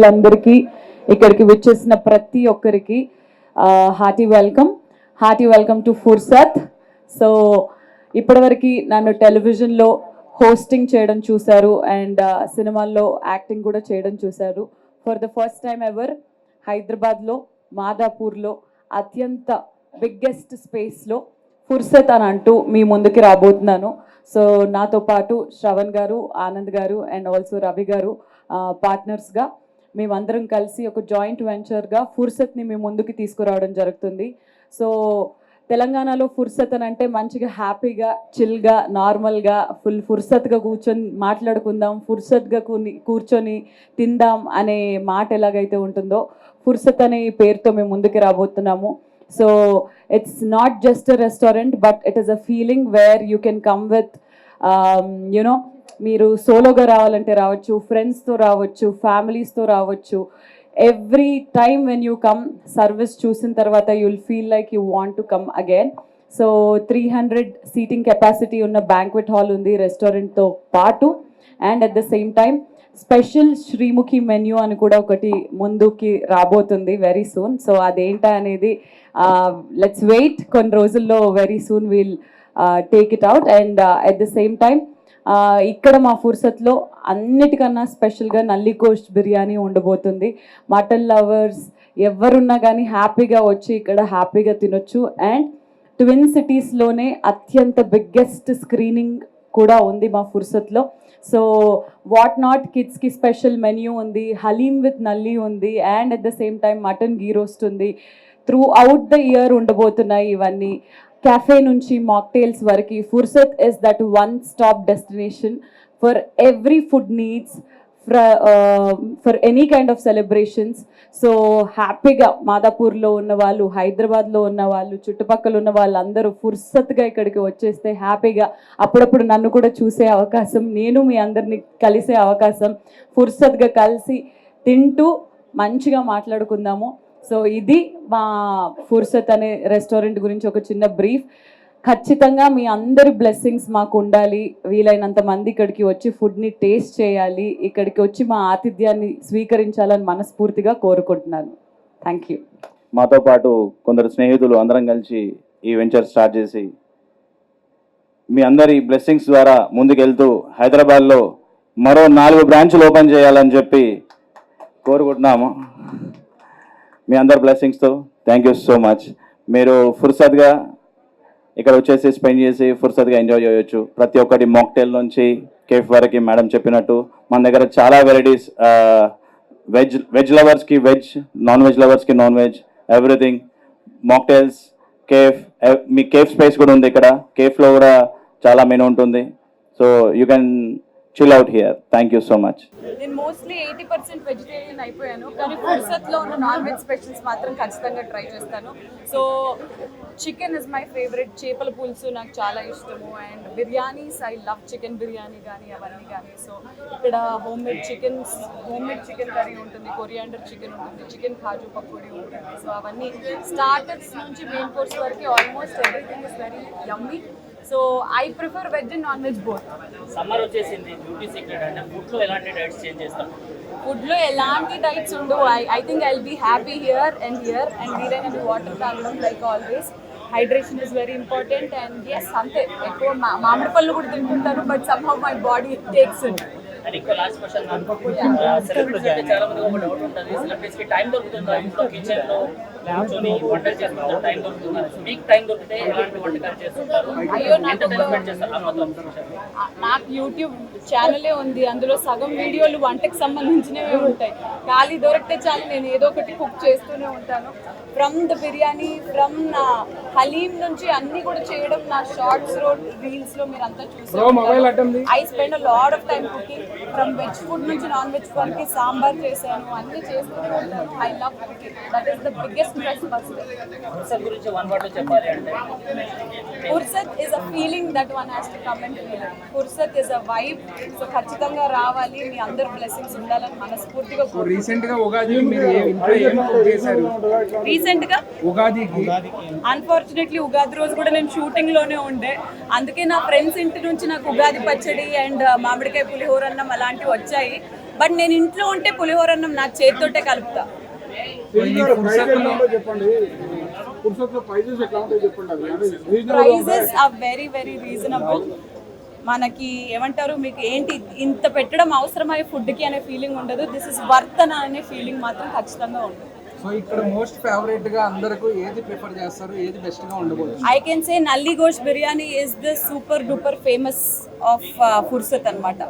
అందరికీ ఇక్కడికి విచ్చేసిన ప్రతి ఒక్కరికి హార్టీ వెల్కమ్ టు ఫుర్సత్. సో ఇప్పటివరకు నన్ను టెలివిజన్లో హోస్టింగ్ చేయడం చూశారు అండ్ సినిమాల్లో యాక్టింగ్ కూడా చేయడం చూశారు. For the first time ever హైదరాబాద్లో మాదాపూర్లో అత్యంత బిగ్గెస్ట్ స్పేస్లో ఫుర్సత్ అని అంటూ మీ ముందుకి రాబోతున్నాను. సో నాతో పాటు శ్రవణ్ గారు, ఆనంద్ గారు అండ్ ఆల్సో రవి గారు పార్ట్నర్స్గా మేమందరం కలిసి ఒక జాయింట్ వెంచర్గా ఫుర్సత్ని మీ ముందుకి తీసుకురావడం జరుగుతుంది. సో తెలంగాణలో ఫుర్సత్ అని అంటే మంచిగా హ్యాపీగా చిల్గా నార్మల్గా ఫుల్ ఫుర్సత్గా కూర్చొని మాట్లాడుకుందాం, ఫుర్సత్గా కూర్చొని తిందాం అనే మాట ఎలాగైతే ఉంటుందో ఫుర్సత్ అనే పేరుతో మేము ముందుకు రాబోతున్నాము. So it's not just a restaurant but it is a feeling where you can come with you know, మీరు సోలోగా రావాలంటే రావచ్చు, ఫ్రెండ్స్తో రావచ్చు, ఫ్యామిలీస్తో రావచ్చు. Every time when you come service చూసిన తర్వాత you will feel like you want to come again. So 300 seating capacity ఉన్న బ్యాంక్వెట్ హాల్ ఉంది రెస్టారెంట్తో పాటు. And at the same time special Sreemukhi menu అని కూడా ఒకటి ముందుకి రాబోతుంది వెరీ సూన్. సో అదేంటా అనేది లెట్స్ వెయిట్, కొన్ని రోజుల్లో very soon will take it out. And at the same time ఇక్కడ మా ఫుర్సత్లో అన్నిటికన్నా స్పెషల్గా నల్లి కోస్ట్ బిర్యానీ ఉండబోతుంది. మటన్ లవర్స్ ఎవరున్నా కానీ హ్యాపీగా వచ్చి ఇక్కడ హ్యాపీగా తినొచ్చు. అండ్ ట్విన్ సిటీస్లోనే అత్యంత బిగ్గెస్ట్ స్క్రీనింగ్ కూడా ఉంది మా ఫుర్సత్లో. సో వాట్ నాట్ కిడ్స్కి స్పెషల్ మెన్యూ ఉంది, హలీం విత్ నల్లి ఉంది and at the same time mutton ghee roast ఉంది. త్రూ అవుట్ ద ఇయర్ ఉండబోతున్నాయి ఇవన్నీ. cafe nunchi mocktails variki Fursat is that one stop destination for every food needs for any kind of celebrations. So happy ga Madapur lo unna vallu, Hyderabad lo unna vallu, chuttupakkalu unna vallu andaru Fursat ga ikkadiki vacheste happy ga appudapudu nannu kuda choose avakasam, nenu mee andarni kalise avakasam, Fursat ga kalisi tintu manchiga maatladukundamu. So ఇది మా ఫుర్సత్ అనే restaurant గురించి ఒక చిన్న brief. ఖచ్చితంగా మీ అందరి blessings మాకు ఉండాలి, వీలైనంత మంది ఇక్కడికి వచ్చి ఫుడ్ని టేస్ట్ చేయాలి, ఇక్కడికి వచ్చి మా ఆతిథ్యాన్ని స్వీకరించాలని మనస్ఫూర్తిగా కోరుకుంటున్నాను. Thank you. మాతో పాటు కొందరు స్నేహితులు అందరం కలిసి ఈ వెంచర్ స్టార్ట్ చేసి మీ అందరి బ్లెస్సింగ్స్ ద్వారా ముందుకెళ్తూ హైదరాబాద్లో మరో 4 బ్రాంచ్లు ఓపెన్ చేయాలని చెప్పి కోరుకుంటున్నాము. మీ అందరి బ్లెస్సింగ్స్తో థ్యాంక్ యూ సో మచ్. మీరు ఫుర్సత్గా ఇక్కడ వచ్చేసి స్పెండ్ చేసి ఫుర్సత్గా ఎంజాయ్ చేయొచ్చు. ప్రతి ఒక్కటి మాక్టైల్ నుంచి కేఫ్ వరకు మేడం చెప్పినట్టు మన దగ్గర చాలా వెరైటీస్, వెజ్ లవర్స్కి వెజ్, నాన్ వెజ్ లవర్స్కి non veg, everything. Mocktails, cafe, మీ కేఫ్ స్పేస్ కూడా ఉంది ఇక్కడ. కేఫ్లో కూడా చాలా మెనూ ఉంటుంది. So you can chill out here. Thank you so much. నేను మోస్ట్లీ 80% వెజిటేరియన్ అయిపోయాను, కానీ ఫుర్సత్లో ఉన్న నాన్ వెజ్ స్పెషల్స్ మాత్రం ఖచ్చితంగా ట్రై చేస్తాను. So chicken is my favourite, చేపల పులుసు నాకు చాలా ఇష్టము. And biryanis, I love chicken biryani కానీ అవన్నీ కానీ. సో ఇక్కడ హోమ్ మేడ్ చికెన్ కర్రీ ఉంటుంది, కొరియాండర్ చికెన్ ఉంటుంది, చికెన్ కాజు పకోడీ ఉంటుంది. సో అవన్నీ స్టార్టర్స్ నుంచి మెయిన్ కోర్స్ వరకు almost everything is very yummy. So I prefer veg and non veg both. Summer వచ్చేసింది, బ్యూటీ సీక్రెట్ అంటే ఫుడ్లో ఎలాంటి డైట్స్ చేంజ్ చేస్తాం? ఫుడ్లో ఎలాంటి డైట్స్ ఉండవు. I think I will be happy here and వీలైనది వాటర్ తాగడం like always. Hydration is very important. And yes అంతే, ఎక్కువ మామిడి పళ్ళు కూడా తింటుంటాను but somehow my body takes it. And ఇంకో లాస్ట్ క్వశ్చన్, సెలబ్రిటీస్ అంటే చాలా మంది ఒక డౌట్ ఉంటుంది, సెలబ్రిటీస్కి టైం దొరుకుతుందా ఇంట్లో కిచెన్లో కూర్చొని వంటలు చేసుకుంటారు, టైం దొరుకుతుందా? మీకు టైం దొరికితే ఎలాంటి వంటకాలు చేస్తుంటారు? అయ్యో, నాకు యూట్యూబ్ ఛానలే ఉంది, అందులో సగం వీడియోలు వంటకు సంబంధించినవే ఉంటాయి. ఖాళీ దొరికితే చాలు నేను ఏదో ఒకటి కుక్ చేస్తూనే ఉంటాను. ఫ్రమ్ ద బిర్యానీ, ఫ్రమ్ నా హలీం నుంచి అన్ని కూడా చేయడం నా షార్ట్స్ రీల్స్లో మీరు అంతా చూసారు. I spend a lot of time cooking. From veg food నుంచి నాన్ వెజ్ వరకు సాంబార్ చేశాను, అన్ని చేస్తూనే ఉంటాను. I love cooking, that is the biggest plus. Fursat గురించి వన్ వర్డ్ చెప్పాలి అంటే Fursat is a feeling that one has to come and feel it. ఫుర్సత్ is a vibe. So ఖచ్చితంగా రావాలి, మీ అందరి బ్లెస్సింగ్స్ ఉండాలని మనస్ఫూర్తిగా. రీసెంట్ గా ఉగాది మీరు ఇంట్లో ఏం కుక్ చేశారు? రీసెంట్ గా ఉగాదికి అన్ఫార్చునేట్లీ ఉగాది రోజు కూడా నేను షూటింగ్ లోనే ఉండే, అందుకే నా ఫ్రెండ్స్ ఇంటి నుంచి నాకు ఉగాది పచ్చడి అండ్ మామిడికాయ పులిహోర అన్నం అలాంటివి వచ్చాయి. బట్ నేను ఇంట్లో ఉంటే పులిహోర అన్నం నా చేతితోటే కలుపుతా. Prices are very very reasonable. మనకి ఏమంటారు, మీకు ఏంటి ఇంత పెట్టడం అవసరమై ఫుడ్కి అనే ఫీలింగ్ ఉండదు. దిస్ ఇస్ వర్త్ అనే ఫీలింగ్ మాత్రం ఖచ్చితంగా ఉంటుంది. సో ఇక్కడ మోస్ట్ ఫేవరెట్ గా అందరికి ఏది ప్రిఫర్ చేస్తారు, ఏది బెస్ట్ గా ఉండబోతుంది? I can say nalli gosht biryani is the super duper famous of Fursat అన్నమాట.